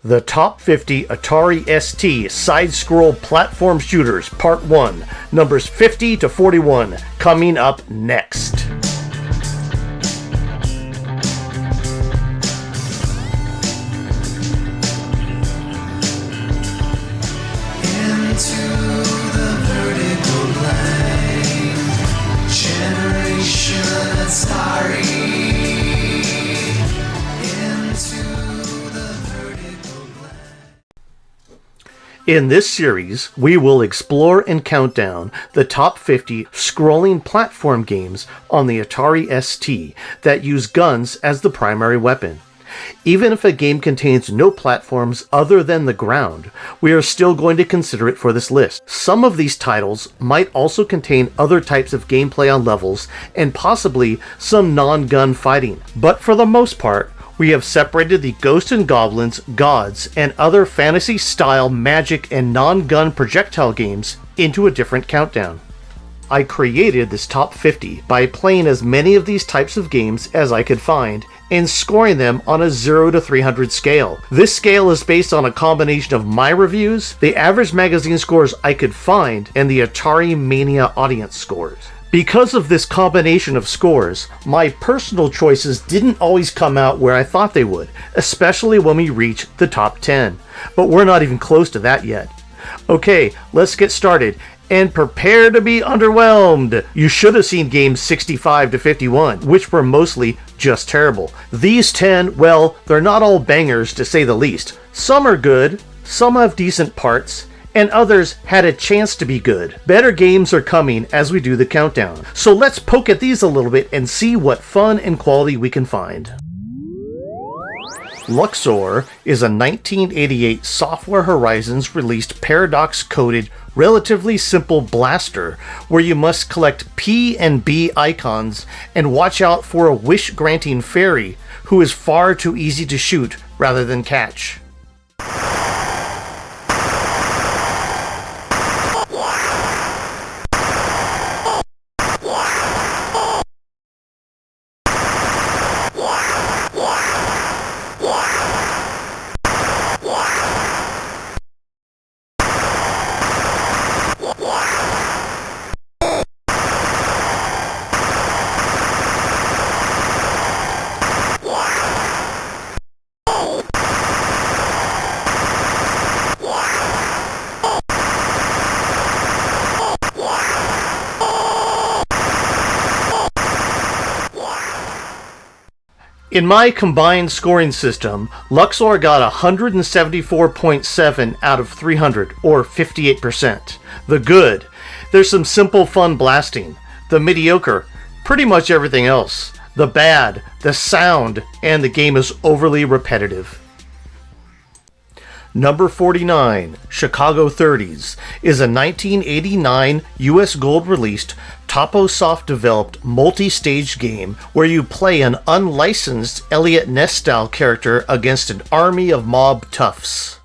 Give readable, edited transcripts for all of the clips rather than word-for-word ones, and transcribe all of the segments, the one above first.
The Top 50 Atari ST Side-Scroll Platform Shooters Part 1, numbers 50 to 41, coming up next. In this series, we will explore and count down the top 50 scrolling platform games on the Atari ST that use guns as the primary weapon. Even if a game contains no platforms other than the ground, we are still going to consider it for this list. Some of these titles might also contain other types of gameplay on levels and possibly some non-gun fighting, but for the most part, we have separated the Ghosts and Goblins, Gods, and other fantasy-style magic and non-gun projectile games into a different countdown. I created this top 50 by playing as many of these types of games as I could find and scoring them on a 0 to 300 scale. This scale is based on a combination of my reviews, the average magazine scores I could find, and the Atari Mania audience scores. Because of this combination of scores, my personal choices didn't always come out where I thought they would, especially when we reach the top 10. But we're not even close to that yet. Okay, let's get started, and prepare to be underwhelmed! You should have seen games 65 to 51, which were mostly just terrible. These 10, well, they're not all bangers to say the least. Some are good, some have decent parts, and others had a chance to be good. Better games are coming as we do the countdown. So let's poke at these a little bit and see what fun and quality we can find. Luxor is a 1988 Software Horizons released paradox-coded, relatively simple blaster where you must collect P and B icons and watch out for a wish-granting fairy who is far too easy to shoot rather than catch. In my combined scoring system, Luxor got 174.7 out of 300, or 58%. The good, there's some simple fun blasting. The mediocre, pretty much everything else. The bad, the sound, and the game is overly repetitive. Number 49, Chicago 30s, is a 1989 US Gold released, Toposoft developed multi-stage game where you play an unlicensed Elliot Ness style character against an army of mob toughs.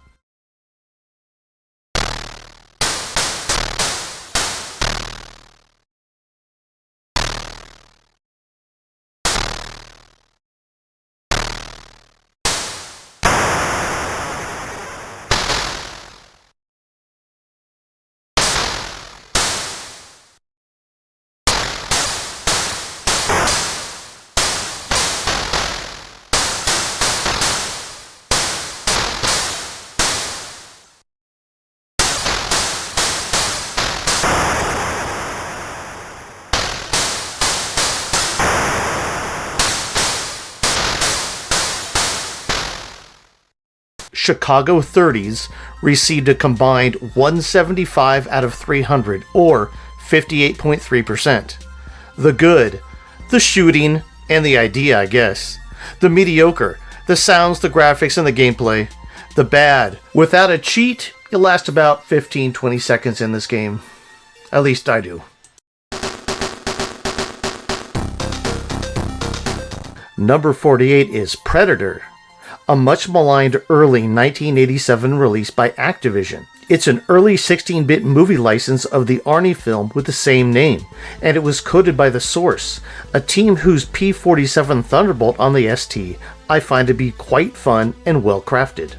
Chicago 30s received a combined 175 out of 300, or 58.3%. The good, the shooting, and the idea, I guess. The mediocre, the sounds, the graphics, and the gameplay. The bad, without a cheat, you last about 15-20 seconds in this game. At least I do. Number 48 is Predator, a much maligned early 1987 release by Activision. It's an early 16-bit movie license of the Arnie film with the same name, and it was coded by The Source, a team whose P-47 Thunderbolt on the ST I find to be quite fun and well crafted.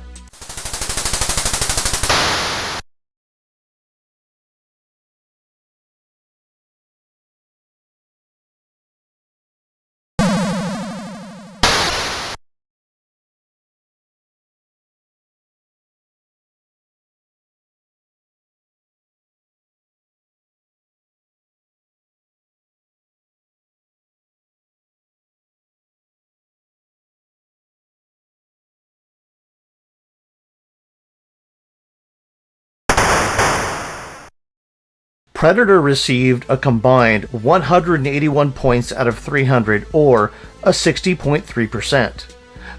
Predator received a combined 181 points out of 300, or a 60.3%.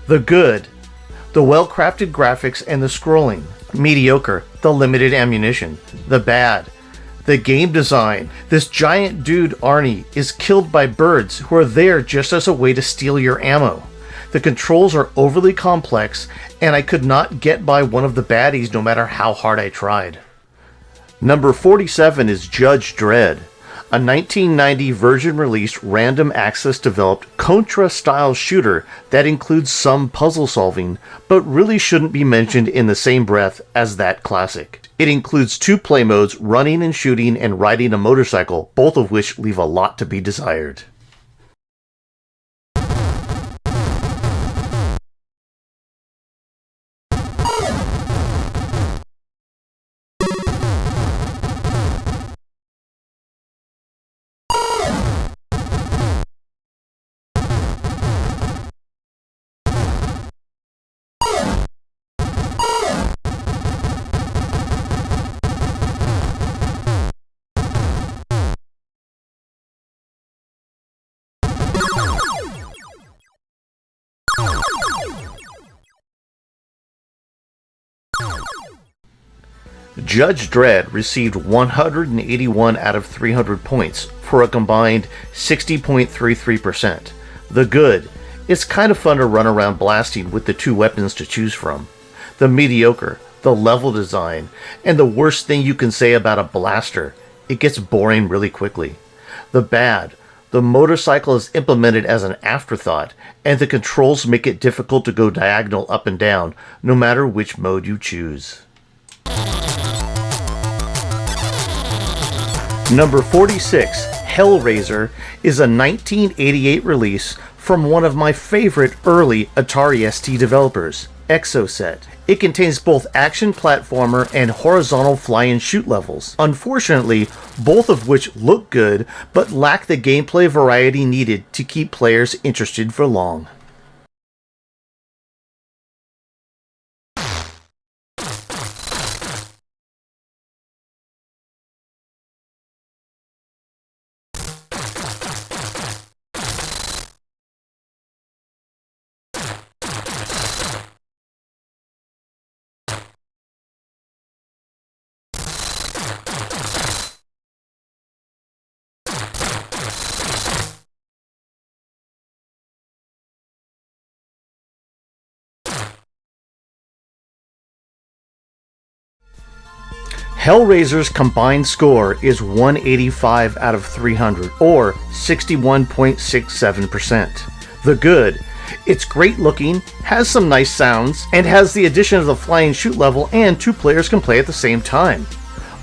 The good, the well-crafted graphics and the scrolling. Mediocre, the limited ammunition. The bad, the game design. This giant dude Arnie is killed by birds who are there just as a way to steal your ammo. The controls are overly complex, and I could not get by one of the baddies no matter how hard I tried. Number 47 is Judge Dredd, a 1990 version released random access developed Contra-style shooter that includes some puzzle solving, but really shouldn't be mentioned in the same breath as that classic. It includes 2 play modes, running and shooting and riding a motorcycle, both of which leave a lot to be desired. Judge Dredd received 181 out of 300 points for a combined 60.33%. The good, it's kind of fun to run around blasting with the 2 weapons to choose from. The mediocre, the level design, and the worst thing you can say about a blaster, it gets boring really quickly. The bad, the motorcycle is implemented as an afterthought, and the controls make it difficult to go diagonal up and down, no matter which mode you choose. Number 46, Hellraiser, is a 1988 release from one of my favorite early Atari ST developers, Exocet. It contains both action platformer and horizontal fly and shoot levels. Unfortunately, both of which look good, but lack the gameplay variety needed to keep players interested for long. Hellraiser's combined score is 185 out of 300, or 61.67%. The good, it's great looking, has some nice sounds, and has the addition of the fly and shoot level, and 2 players can play at the same time.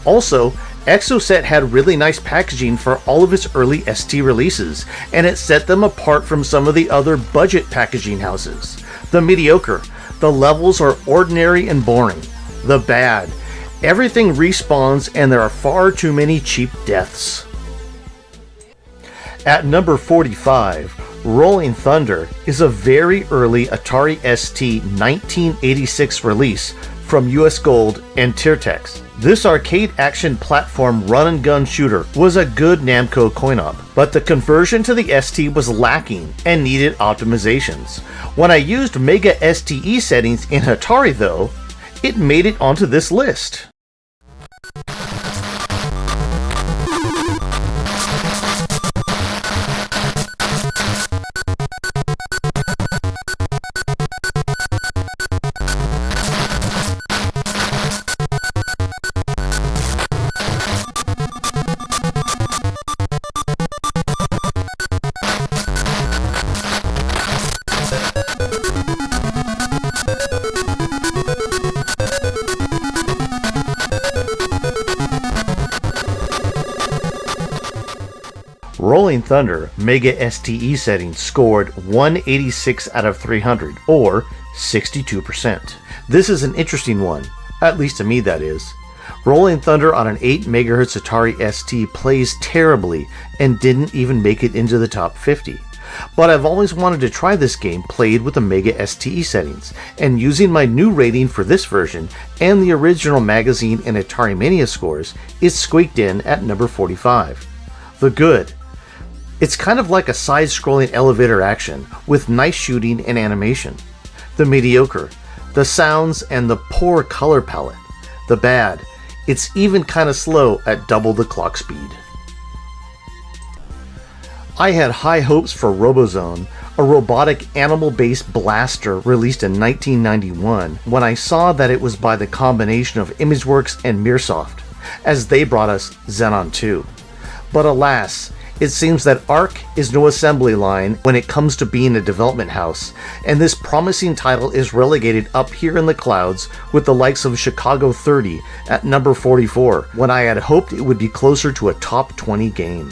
Also, Exocet had really nice packaging for all of its early ST releases, and it set them apart from some of the other budget packaging houses. The mediocre, the levels are ordinary and boring. The bad, everything respawns and there are far too many cheap deaths. At number 45, Rolling Thunder is a very early Atari ST 1986 release from US Gold and Tiertex. This arcade action platform run and gun shooter was a good Namco coin-op, but the conversion to the ST was lacking and needed optimizations. When I used Mega STE settings in Atari though, it made it onto this list. Rolling Thunder Mega STE settings scored 186 out of 300, or 62%. This is an interesting one, at least to me that is. Rolling Thunder on an 8 MHz Atari ST plays terribly and didn't even make it into the top 50. but I've always wanted to try this game played with the Mega STE settings, and using my new rating for this version and the original magazine and Atari Mania scores, it squeaked in at number 45. The good. It's kind of like a side-scrolling elevator action with nice shooting and animation. The mediocre. The sounds and the poor color palette. The bad. It's even kind of slow at double the clock speed. I had high hopes for Robozone, a robotic animal-based blaster released in 1991, when I saw that it was by the combination of Imageworks and Mirsoft, as they brought us Xenon 2. But alas, it seems that ARC is no assembly line when it comes to being a development house, and this promising title is relegated up here in the clouds with the likes of Chicago 30 at number 44, when I had hoped it would be closer to a top 20 game.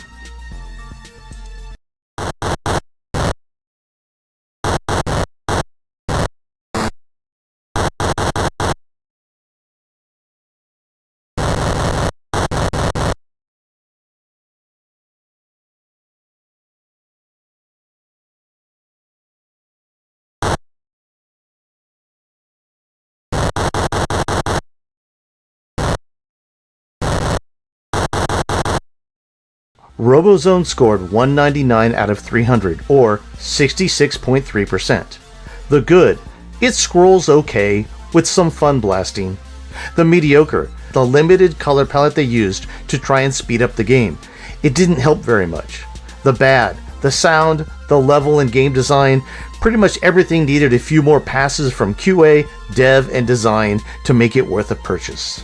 Robozone scored 199 out of 300, or 66.3%. The good, it scrolls okay, with some fun blasting. The mediocre, the limited color palette they used to try and speed up the game. It didn't help very much. The bad, the sound, the level and game design, pretty much everything needed a few more passes from QA, dev, and design to make it worth a purchase.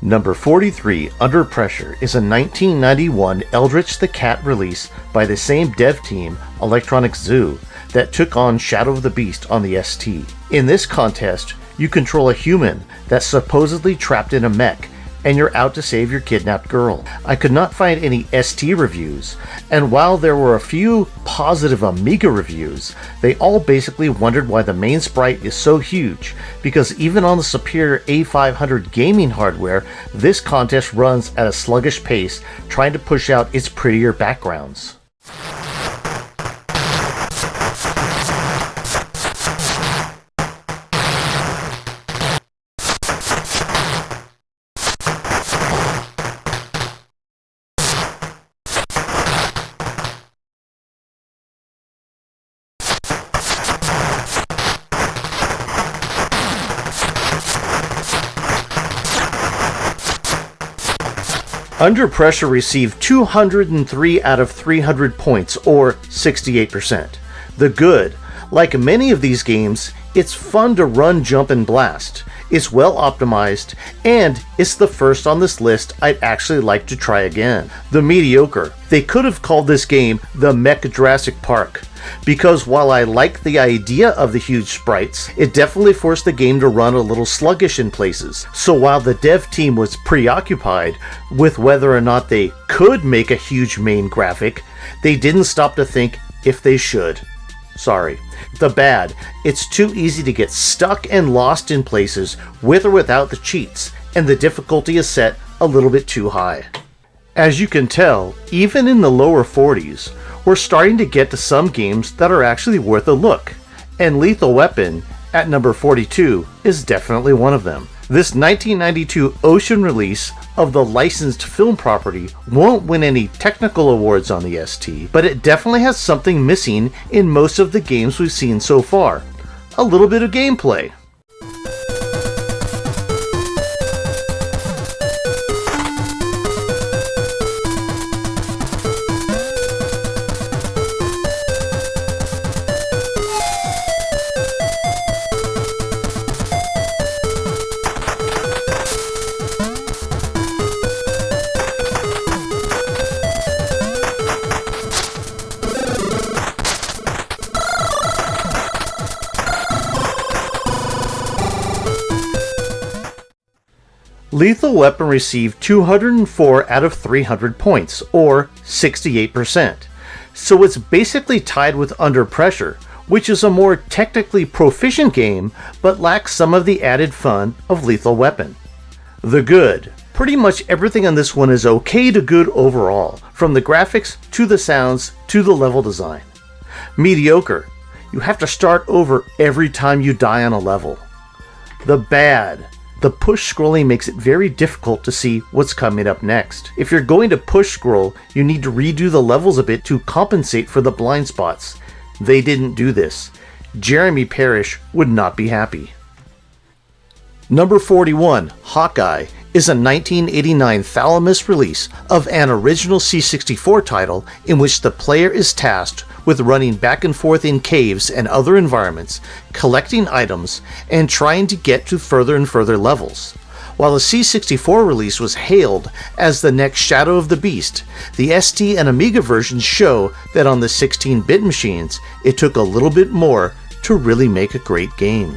Number 43, Under Pressure, is a 1991 Eldritch the Cat release by the same dev team, Electronic Zoo, that took on Shadow of the Beast on the ST. In this contest, you control a human that's supposedly trapped in a mech, and you're out to save your kidnapped girl. I could not find any ST reviews, and while there were a few positive Amiga reviews, they all basically wondered why the main sprite is so huge, because even on the superior A500 gaming hardware, this contest runs at a sluggish pace, trying to push out its prettier backgrounds. Under Pressure received 203 out of 300 points, or 68%. The good, like many of these games, it's fun to run, jump, and blast. It's well optimized, and it's the first on this list I'd actually like to try again. The mediocre, they could have called this game the Mech Jurassic Park, because while I like the idea of the huge sprites, it definitely forced the game to run a little sluggish in places. So while the dev team was preoccupied with whether or not they could make a huge main graphic, they didn't stop to think if they should. Sorry. The bad, it's too easy to get stuck and lost in places with or without the cheats, and the difficulty is set a little bit too high. As you can tell, even in the lower 40s, we're starting to get to some games that are actually worth a look, and Lethal Weapon, at number 42, is definitely one of them. This 1992 Ocean release of the licensed film property won't win any technical awards on the ST, but it definitely has something missing in most of the games we've seen so far. A little bit of gameplay. Lethal Weapon received 204 out of 300 points, or 68%. So it's basically tied with Under Pressure, which is a more technically proficient game, but lacks some of the added fun of Lethal Weapon. The good, Pretty much everything on this one is okay to good overall, from the graphics to the sounds to the level design. Mediocre. You have to start over every time you die on a level. The bad. The push scrolling makes it very difficult to see what's coming up next. If you're going to push scroll, you need to redo the levels a bit to compensate for the blind spots. They didn't do this. Jeremy Parish would not be happy. Number 41, Hawkeye, is a 1989 Thalamus release of an original C64 title in which the player is tasked with running back and forth in caves and other environments, collecting items, and trying to get to further and further levels. While the C64 release was hailed as the next Shadow of the Beast, the ST and Amiga versions show that on the 16-bit machines, it took a little bit more to really make a great game.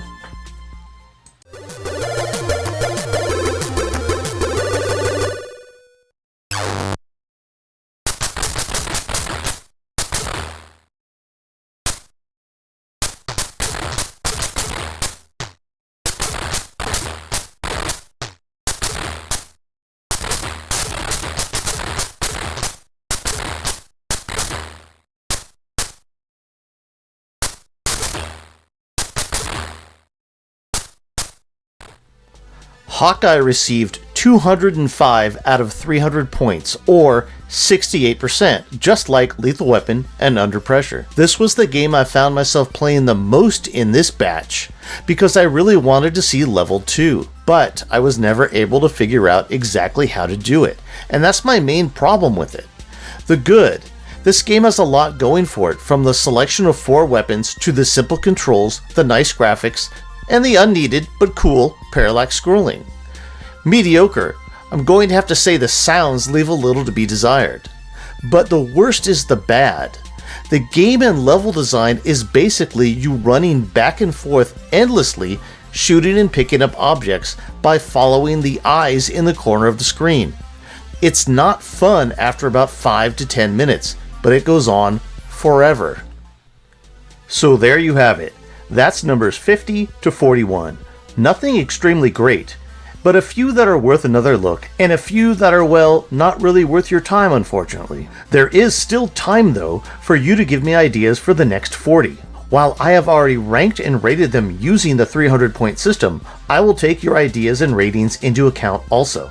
Hawkeye received 205 out of 300 points, or 68%, just like Lethal Weapon and Under Pressure. This was the game I found myself playing the most in this batch, because I really wanted to see level 2, but I was never able to figure out exactly how to do it, and that's my main problem with it. The good. This game has a lot going for it, from the selection of 4 weapons to the simple controls, the nice graphics, and the unneeded but cool parallax scrolling. Mediocre. I'm going to have to say the sounds leave a little to be desired. But the worst is the bad. The game and level design is basically you running back and forth endlessly, shooting and picking up objects by following the eyes in the corner of the screen. It's not fun after about 5 to 10 minutes, but it goes on forever. So there you have it. That's numbers 50 to 41. Nothing extremely great, but a few that are worth another look, and a few that are, well, not really worth your time, unfortunately. There is still time, though, for you to give me ideas for the next 40. While I have already ranked and rated them using the 300-point system, I will take your ideas and ratings into account also.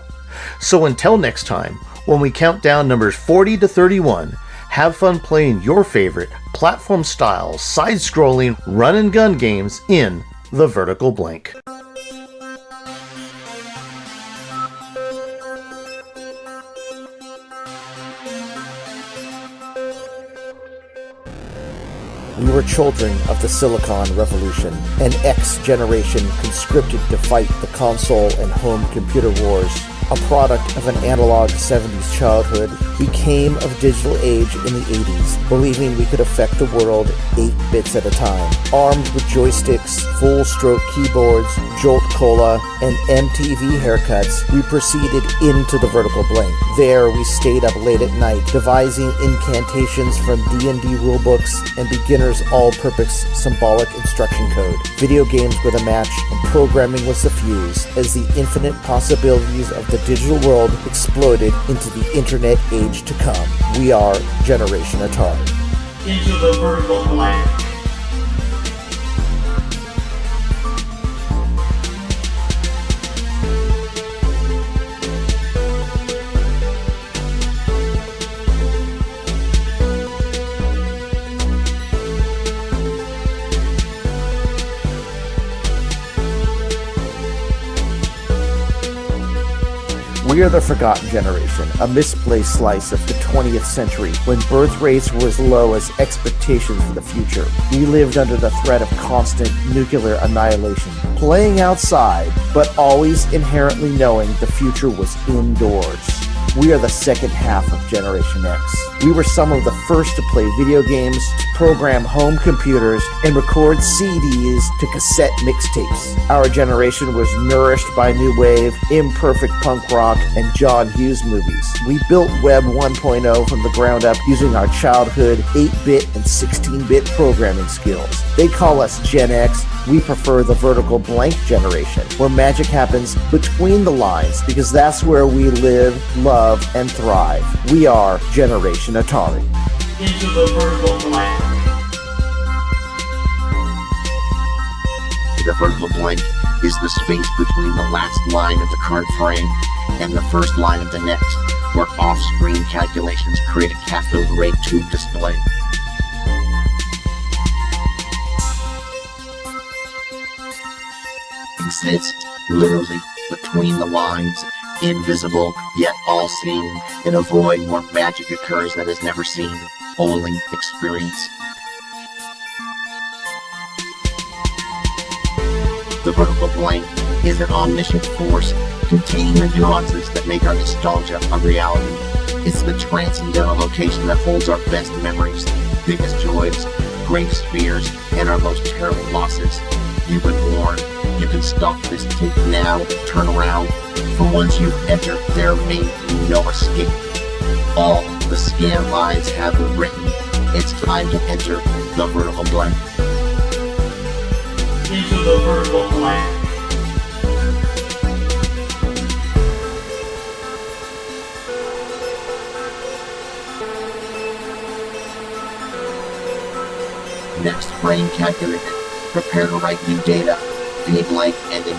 So until next time, when we count down numbers 40 to 31, have fun playing your favorite platform-style, side-scrolling, run-and-gun games in the vertical blank. We were children of the Silicon Revolution, an X generation conscripted to fight the console and home computer wars. A product of an analog 70s childhood, we came of digital age in the 80s, believing we could affect the world 8 bits at a time. Armed with joysticks, full-stroke keyboards, Jolt Cola, and MTV haircuts, we proceeded into the vertical blank. There, we stayed up late at night, devising incantations from D&D rulebooks and beginner's all-purpose symbolic instruction code. Video games were the match, and programming was the fuse, as the infinite possibilities of the digital world exploded into the internet age to come. We are Generation Atari. Into the vertical blank. We are the forgotten generation, a misplaced slice of the 20th century when birth rates were as low as expectations for the future. We lived under the threat of constant nuclear annihilation, playing outside, but always inherently knowing the future was indoors. We are the second half of Generation X. We were some of the first to play video games, program home computers, and record CDs to cassette mixtapes. Our generation was nourished by new wave, imperfect punk rock, and John Hughes movies. We built Web 1.0 from the ground up using our childhood 8-bit and 16-bit programming skills. They call us Gen X. We prefer the vertical blank generation, where magic happens between the lines, because that's where we live, love, and thrive. We are Generation Atari. Into the vertical blank. The vertical blank is the space between the last line of the current frame and the first line of the next, where off-screen calculations create a cathode ray tube display. Exists literally between the lines, invisible yet all-seeing, in a void where magic occurs that is never seen, only experienced. The vertical blank is an omniscient force containing the nuances that make our nostalgia a reality. It's the transcendental location that holds our best memories, biggest joys, greatest fears, and our most terrible losses. You've been warned. You can stop this tape now, turn around, for once you've entered, there may be no escape. All the scan lines have been written. It's time to enter the vertical blank. Into the vertical blank. Next frame calculated. Prepare to write new data. V blank ending.